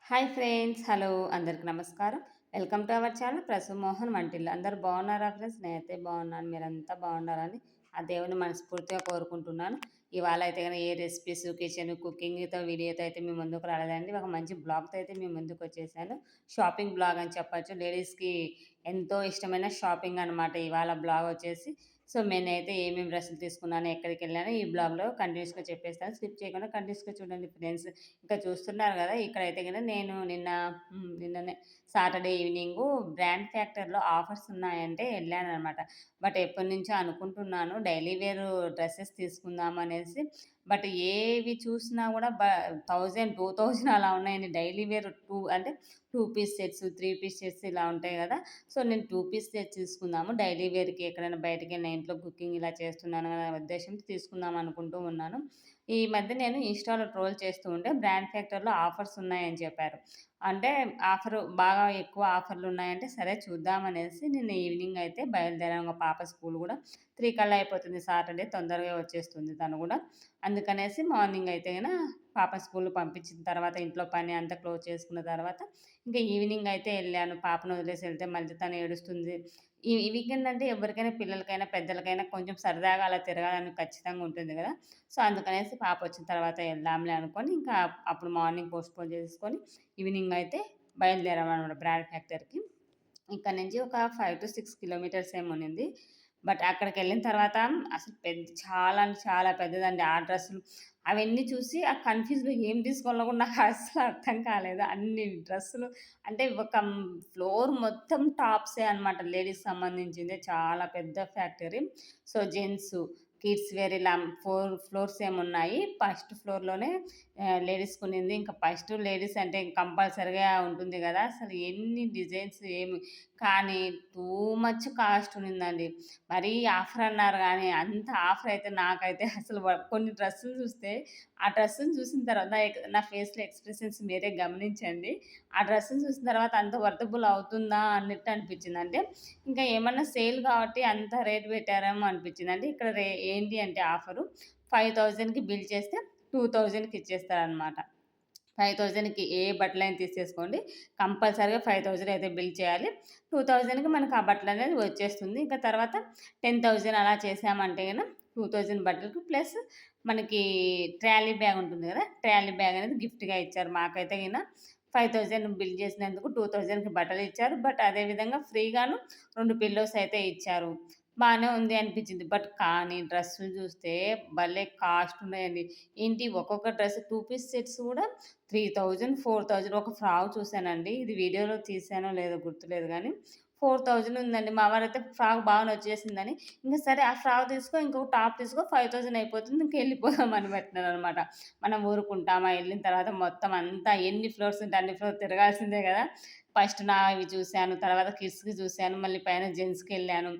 Hi friends. Hello. అందరికి నమస్కారం. Welcome to our channel Mohan Vantillu. అందరూ బాగున్నారా ఫ్రెండ్స్? నేనైతే బాగున్నాను. మీరంతా బాగుండాలని ఆ దేవుని మనస్ఫూర్తిగా కోరుకుంటున్నాను. ఇవాళ అయితే గనుక ఏ రెసిపీస్, కిచెన్, కుకింగ్‌తో వీడియోతో అయితే మీ ముందుకు రాలేదండి. ఒక మంచి బ్లాగ్‌తో అయితే మీ ముందుకొచ్చేసాను. షాపింగ్ బ్లాగ్ అని చెప్పొచ్చు. లేడీస్‌కి ఎంతో ఇష్టమైన షాపింగ్ అనమాట ఇవాళ బ్లాగ్ వచ్చేసి. సో, నేనైతే ఏమేమి డ్రెస్సులు తీసుకున్నాను, ఎక్కడికెళ్ళానో ఈ బ్లాగ్‌లో కంటిన్యూస్‌గా చెప్పేస్తాను. స్కిప్ చేయకుండా కంటిన్యూస్‌గా చూడండి ఫ్రెండ్స్. ఇంకా చూస్తున్నారు గదా! ఇక్కడైతే గనుక నేను నిన్ననే సాటర్‌డే ఈవినింగు బ్రాండ్ ఫ్యాక్టరీలో ఆఫర్స్ ఉన్నాయంటే ఎళ్ళాననమాట. బట్ ఎప్పటినుంచో అనుకుంటున్నాను డైలీ వేర్ డ్రెసెస్ తీసుకుందాం అనేసి. బట్ ఏవి చూసినా గూడా 1000, 2000 అలా ఉన్నాయండి. డైలీ వేర్ అంటే 2 పీస్ సెట్స్, 3 పీస్ సెట్స్ ఇలా ఉంటాయి గదా! సో, నేను 2 పీస్ సెట్స్ తీసుకుందాము. డైలీ వేర్‌కి ఎక్కడైనా బయటికెళ్ళిన ఇంట్లో కుకింగ్ ఇలా చేస్తున్నాను అనే ఉద్దేశంతో తీసుకుందాం అనుకుంటూ ఉన్నాను. ఈ మధ్య నేను ఇన్‌స్టాలో ట్రోల్ చేస్తూ ఉంటే బ్రాండ్ ఫ్యాక్టరీలో ఆఫర్స్ ఉన్నాయని చెప్పారు. అంటే బాగా ఎక్కువ ఆఫర్‌లున్నాయంటే సరే చూద్దామనేసి నేను ఈవినింగ్ అయితే బయలుదేరాను. మా పాప స్కూల్ గూడా 3 కల్లా అయిపోతుంది. సాటర్‌డే తొందరగా వచ్చేస్తుంది తను గూడా. అందుకనేసి మార్నింగ్ అయితే పాప స్కూల్‌కి పంపించిన తర్వాత ఇంట్లో పని అంతా క్లోజ్ చేసుకున్న తర్వాత ఇంకా ఈవినింగ్ అయితే ఎళ్ళాను. పాపను వదిలేసి ఎళ్తే మళ్ళీ తను ఏడుస్తుంది. ఈ వీకెండ్ అంటే ఎవరికైనా పిల్లలకైనా, పెద్దలకైనా కొంచెం సరదాగా అలా తిరగాలని ఖచ్చితంగా ఉంటుంది గదా! సో, అందుకనేసి పాపొచ్చిన తర్వాత ఎళ్దాంలే అనుకోని, ఇంకా అప్పుడు మార్నింగ్ పోస్ట్‌పోన్ చేసేసుకొని, ఈవినింగ్ అయితే బయలుదేరామనమాట బ్రాండ్ ఫ్యాక్టరీకి. ఇక్కడ నుంచి ఒక 5-6 కిలోమీటర్స్ ఏమో ఉండింది. బట్ అక్కడికెళ్ళిన తర్వాత అసలు చాలా అంటే చాలా పెద్దదండి. ఆ డ్రెస్సులు అవన్నీ చూసి ఆ కన్‌ఫ్యూజ్‌లో ఏం తీసుకోవాలో కూడా నాకు అస్సలు అర్థం కాలేదు. అన్ని డ్రెస్సులు అంటే ఒక ఫ్లోర్ మొత్తం టాప్సే అనమాట. లేడీస్‌కి సంబంధించిందే. చాలా పెద్ద factory. So, gents, kids wear ఇలా 4 ఫ్లోర్స్ ఏమో ఉన్నాయి. ఫస్ట్ ఫ్లోర్‌లోనే లేడీస్‌కున్నింది. ఇంకా ఫస్ట్ లేడీస్ అంటే కంపల్సరీగా ఉంటుంది గదా! అసలు ఎన్ని డిజైన్స్ కానీ టూ మచ్ కాస్ట్ ఉన్నిందండి. మరీ ఆఫర్ అన్నారు గానీ, అంత ఆఫర్ అయితే నాకైతే అసలు కొన్ని డ్రెస్సులు చూస్తే, ఆ డ్రెస్సుని చూసిన తర్వాత నా ఫేస్‌లో ఎక్స్‌ప్రెషన్స్ మీరే గమనించండి. ఆ డ్రెస్సుని చూసిన తర్వాత అంత వర్తబుల్ అవుతుందా అన్నట్టు అనిపించింది. అంటే ఇంకా ఏమన్నా సేల్ కాబట్టి అంత రేట్ పెట్టారేమో అనిపించింది. అంటే ఇక్కడ ఏంటి అంటే ఆఫరు 5000కి బిల్ చేస్తే 2000కి ఇచ్చేస్తారనమాట. 5000కి ఏ బట్టలైనా తీసేసుకోండి. కంపల్సరీగా 5000 అయితే బిల్ చేయాలి. 2000కి మనకు ఆ బట్టలనేది వచ్చేస్తుంది. ఇంకా తర్వాత 10,000 అలా చేసామంటే 2000 బట్టలకి ప్లస్ మనకి ట్రాలీ బ్యాగ్ ఉంటుంది గదా! ట్రాలీ బ్యాగ్ అనేది గిఫ్ట్‌గా ఇచ్చారు. మాకైతే 5000 బిల్ చేసినందుకు 2000కి బట్టలిచ్చారు. బట్ అదే విధంగా ఫ్రీగాను 2 పిల్లోస్ అయితే ఇచ్చారు. బానే ఉంది అనిపించింది. బట్ కానీ డ్రెస్సులు చూస్తే భలే కాస్ట్ ఉన్నాయండి. ఏంటి ఒక్కొక్క డ్రెస్ 2 పీస్ సెట్స్ గూడా 3000, 4000 ఒక ఫ్రాక్ చూసానండి. ఇది వీడియోలో తీసానో లేదో గుర్తులేదు గానీ 4000 ఉందండి. మా వారైతే ఫ్రాక్ బాగా నచ్చేసిందని, ఇంక సరే ఆ ఫ్రాక్ తీసుకో, ఇంకొక టాప్ తీసుకో 5000 అయిపోతుంది. ఇంకెళ్ళిపోదాం అని పెట్టినారనమాట. మనం ఊరుకుంటామా? ఎళ్ళిన తర్వాత మొత్తం అంతా ఎన్ని ఫ్లోర్స్ ఉంటే అన్ని ఫ్లోర్ తిరగాల్సిందే గదా! ఫస్ట్ నావి చూసాను. తర్వాత కిడ్స్‌కి చూసాను. మళ్ళీ పైన జెంట్స్‌కెళ్ళాను.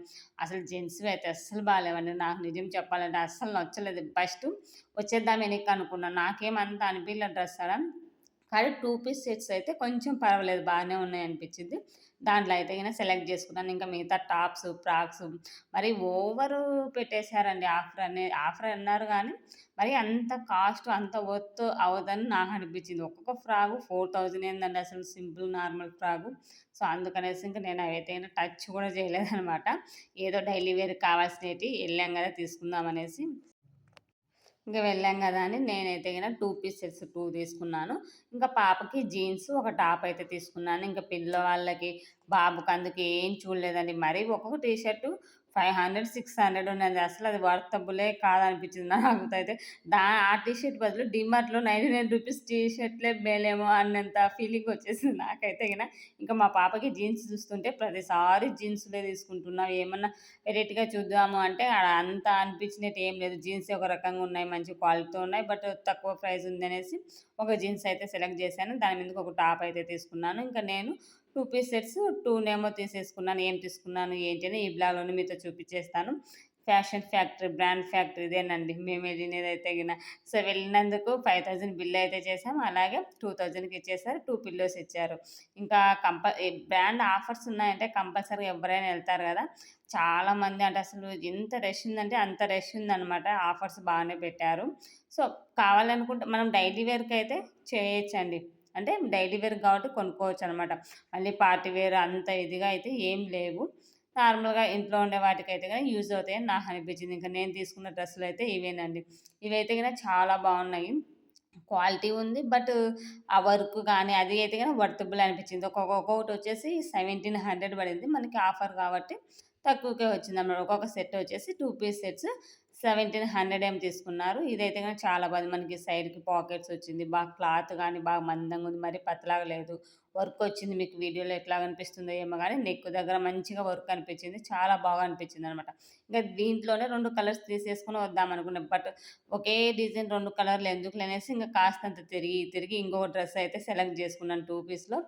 అసలు జెంట్స్‌వి అయితే అస్సలు బాలేవండి. నాకు నిజం చెప్పాలంటే అస్సలు నచ్చలేదు. ఫస్టు వచ్చేద్దాం ఎనక్కి అనుకున్నాను. నాకేం అంత అనిపియలే డ్రెస్ ఆడ. కానీ 2 పీస్ సెట్స్ అయితే కొంచెం పర్వాలేదు బానే ఉన్నాయనిపించింది. దాంట్లో అయితే సెలెక్ట్ చేసుకున్నాను. ఇంకా మిగతా టాప్స్, ఫ్రాక్స్ మరి ఓవరు పెట్టేసారండి ఆఫర్ అన్నారు గానీ, మరి అంత కాస్ట్ అంత వర్త్ అవ్వదని నాకనిపించింది. ఒక్కొక్క ఫ్రాకు 4000 ఏందండి అసలు సింపుల్ నార్మల్ ఫ్రాకు. సో, అందుకనేసి ఇంక నేను అవైతే టచ్ కూడా చేయలేదనమాట. ఏదో డైలీ వేర్‌కి కావాల్సినేటియి ఎళ్ళాం గదా! తీసుకుందామనేసి ఇంక వెళ్ళాం గదా! అని నేనైతే 2 పీస్ సెట్స్ 2 తీసుకున్నాను. ఇంకా పాపకి జీన్స్, ఒక టాప్ అయితే తీసుకున్నాను. ఇంక పిల్లవాళ్ళకి, బాబుకి అందుకే ఏం చూడలేదండి. మరీ ఒక్కొక్క టీ షర్టు 500, 600 ఉన్నది. అసలది వర్తబులే కాదనిపించింది నాకైతే. ఆ టీ షర్ట్ బదులు డీమార్ట్‌లో రూ. 99 టీ షర్ట్‌లే మేలేమో అన్నంత ఫీలింగొచ్చేసింది నాకైతే ఇంకా మా పాపకి జీన్స్ చూస్తుంటే ప్రతిసారి జీన్స్‌లే తీసుకుంటున్నా. ఏమన్నా వెరైటీగా చూద్దాము అంటే ఆడ అంత అనిపించినట్టు ఏం లేదు. జీన్సే ఒక రకంగా ఉన్నాయి. మంచి క్వాలిటీతో ఉన్నాయి. బట్ తక్కువ ప్రైస్ ఉందనేసి ఒక జీన్స్ అయితే సెలెక్ట్ చేశాను. దాని మీదకి ఒక టాప్ అయితే తీసుకున్నాను. ఇంకా నేను 2 పీస్ సెట్స్ 2 తీసేసుకున్నాను. ఏం తీసుకున్నాను ఏంటి అని ఈ బ్లాగ్‌లోనే మీతో చూపించేస్తాను. ఫ్యాషన్ ఫ్యాక్టరీ, బ్రాండ్ ఫ్యాక్టరీ ఇదేనండి మేము వెళ్ళినదైతే సో, వెళ్ళినందుకు 5000 బిల్ అయితే చేసాం. అలాగే 2000కి ఇచ్చేసారు. 2 పిల్లోస్ ఇచ్చారు. ఇంకా బ్రాండ్ ఆఫర్స్ ఉన్నాయంటే కంపల్సరీగా ఎవ్వరైనా ఎళ్తారు గదా! చాలామంది అంటే అసలు ఎంత రష్ ఉందంటే అంత రష్ ఉందనమాట. ఆఫర్స్ బానే పెట్టారు. సో, కావాలనుకుంటే మనం డైలీ వేర్‌కైతే చేయొచ్చండి. అంటే డైలీ వేర్ కాబట్టి కొనుక్కోవచ్చనమాట. మళ్ళీ పార్టీ వేర్ అంత ఇదిగా అయితే ఏం లేవు. నార్మల్‌గా ఇంట్లో ఉండే వాటికైతే గాని యూజ్ అవుతాయని నాకనిపించింది. ఇంక నేను తీసుకున్న డ్రెస్సులయితే ఇవేనండి. ఇవైతే గిన చాలా బావున్నాయి. క్వాలిటీ ఉంది. బట్ ఆ వర్క్ గాని అది అయితే గాని వర్తబుల్ అనిపించింది. ఒక్కొక్కటొచ్చేసి 1700 పడింది. మనకి ఆఫర్ కాబట్టి తక్కువకే వచ్చిందన్నమాట. ఒక్కొక్క సెట్ వచ్చేసి 2 పీస్ సెట్స్ 1700 ఏమో తీసుకున్నారు. ఇదైతే గనుక చాలా బాగుంది. మనకి సైడ్‌కి పాకెట్స్ వచ్చింది. బాగా క్లాత్ గాని బాగా మందంగా ఉంది. మరి పతలాగా లేదు. వర్క్ వచ్చింది. మీకు వీడియోలో ఎట్లా కనిపిస్తుందో ఏమో గాని నెక్ దగ్గర మంచిగా వర్క్ అనిపించింది. చాలా బాగా అనిపించిందనమాట. ఇంక దీంట్లోనే 2 కలర్స్ తీసేసుకొని వద్దామనుకున్నా. బట్ ఒకే డిజైన్ 2 కలర్‌లు ఎందుకులే అనేసి ఇంక కాస్తంత తిరిగి, తిరిగి ఇంకో డ్రెస్ అయితే సెలెక్ట్ చేసుకున్నాను 2 పీస్‌లో.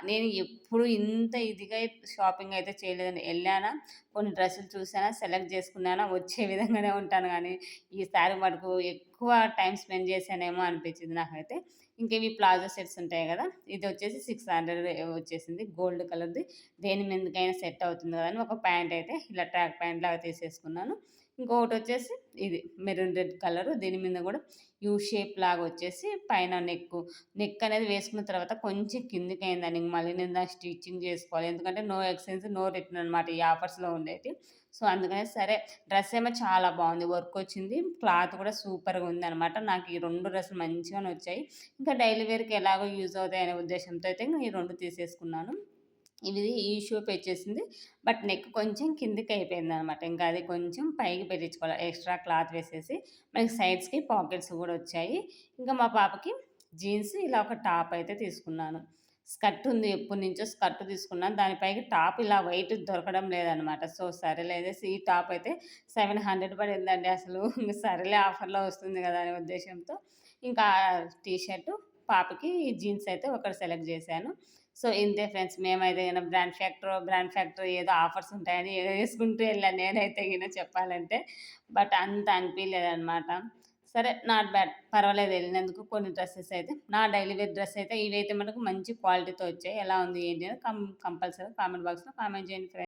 నేను ఎప్పుడు ఇంత ఇదిగా షాపింగ్ అయితే చేయలేదండి. ఎళ్ళానా, కొన్ని డ్రెస్సులు చూసానా, సెలెక్ట్ చేసుకున్నానా, వచ్చే విధంగానే ఉంటాను గానీ, ఈసారి మటుకు ఎక్కువ టైమ్ స్పెండ్ చేశానేమో అనిపించింది నాకైతే. ఇంక ఇవి ప్లాజో సెట్స్ ఉంటాయి గదా! ఇదొచ్చేసి 600 వచ్చేసింది గోల్డ్ కలర్‌ది. దేని మీదకైనా సెట్ అవుతుంది గదా! అని ఒక ప్యాంట్ అయితే ఇలా ట్రాక్ ప్యాంట్ లాగా తీసేసుకున్నాను. ఇంకొకటొచ్చేసి ఇది మెరూన్ రెడ్ కలరు. దీని మీద గూడా యూ షేప్ లాగా వచ్చేసి పైన నెక్ అనేది వేసుకున్న తర్వాత కొంచెం కిందకయిందండి. మళ్ళీ నేను దాన్ని స్టిచ్చింగ్ జేసుకోవాలి. ఎందుకంటే నో ఎక్స్‌చేంజ్, నో రిటర్న్ అనమాట ఈ ఆఫర్స్‌లో ఉండేటియి. సో, అందుకనే సరే డ్రెస్ ఏమో చాలా బావుంది. వర్కొచ్చింది. క్లాత్ కూడా సూపర్‌గా ఉందనమాట. నాకు ఈ 2 డ్రెస్సులు మంచిగా నచ్చాయి. ఇంకా డైలీ వేర్‌కి ఎలాగో యూజ్ అవుతాయనే ఉద్దేశ్యంతో అయితే ఈ 2 తీసేసుకున్నాను. ఇది ఈ షేప్ వచ్చేసింది. బట్ నెక్ కొంచెం కిందకయిపోయిందనమాట. ఇంకా అది కొంచెం పైకి పెట్టించుకోవాలి. ఎక్స్‌ట్రా క్లాత్ వేసేసి మనకి సైడ్స్‌కి పాకెట్స్ గూడా వచ్చాయి. ఇంకా మా పాపకి జీన్స్ ఇలా ఒక టాప్ అయితే తీసుకున్నాను. స్కర్ట్ ఉంది. ఎప్పటినుంచో స్కర్ట్ తీసుకున్నాను. దాని పైకి టాప్ ఇలా వైట్‌ది దొరకడం లేదనమాట. సో, సరేలే అనేసి ఈ టాప్ అయితే 700 పడిందండి అసలు. ఇంక సరేలే ఆఫర్‌లో వస్తుంది గదా! అనే ఉద్దేశ్యంతో ఇంకా టీ షర్టు, పాపకి జీన్స్ అయితే ఒకటి సెలెక్ట్ జేశాను. సో, ఇంతే ఫ్రెండ్స్. మేమైతే గిన బ్రాండ్ ఫ్యాక్టరీ ఏదో ఆఫర్స్ ఉంటాయని ఏసుకుంటూ ఎళ్ళాను నేనైతే గిన చెప్పాలంటే. బట్ అంత అనిపియలేదనమాట. సరే నాట్ బ్యాడ్. పర్వాలేదు ఎళ్ళినందుకు కొన్ని డ్రెసెస్ అయితే నా డైలీ వేర్ డ్రెస్ అయితే ఇవైతే మటుకు మంచి క్వాలిటీతో వచ్చాయి. ఎలా ఉంది ఏంటి అనేది కంపల్సరీ కామెంట్ బాక్స్‌లో కామెంట్ చేయండి ఫ్రెండ్స్.